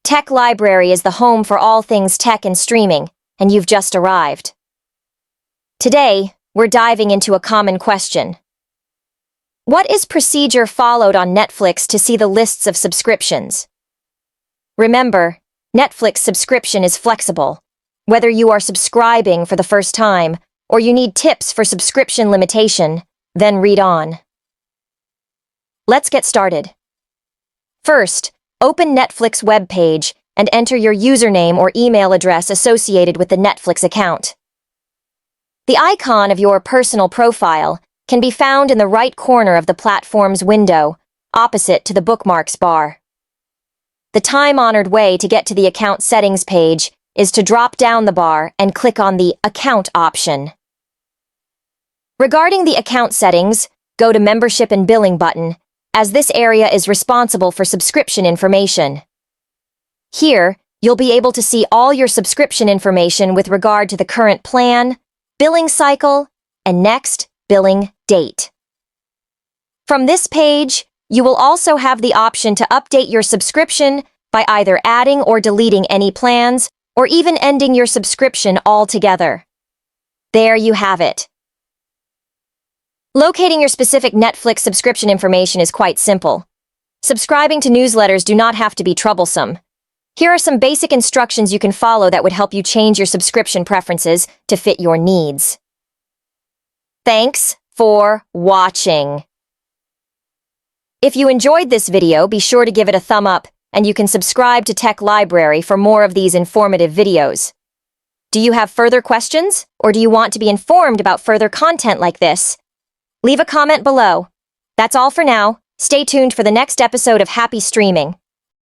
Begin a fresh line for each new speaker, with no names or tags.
Tech Library is the home for all things tech and streaming, and you've just arrived. Today, we're diving into a common question. What is procedure followed on Netflix to see the lists of subscriptions? Remember, Netflix subscription is flexible. Whether you are subscribing for the first time or you need tips for subscription limitation, then read on. Let's get started. First, open Netflix webpage and enter your username or email address associated with the Netflix account. The icon of your personal profile can be found in the right corner of the platform's window, opposite to the bookmarks bar. The time-honored way to get to the account settings page is to drop down the bar and click on the Account option. Regarding the account settings, go to Membership and Billing button, as this area is responsible for subscription information. Here, you'll be able to see all your subscription information with regard to the current plan, billing cycle, and next billing date. From this page, you will also have the option to update your subscription by either adding or deleting any plans, or even ending your subscription altogether. There you have it. Locating your specific Netflix subscription information is quite simple. Subscribing to newsletters do not have to be troublesome. Here are some basic instructions you can follow that would help you change your subscription preferences to fit your needs. Thanks for watching. If you enjoyed this video, be sure to give it a thumb up, and you can subscribe to Tech Library for more of these informative videos. Do you have further questions, or do you want to be informed about further content like this? Leave a comment below. That's all for now. Stay tuned for the next episode of Happy Streaming.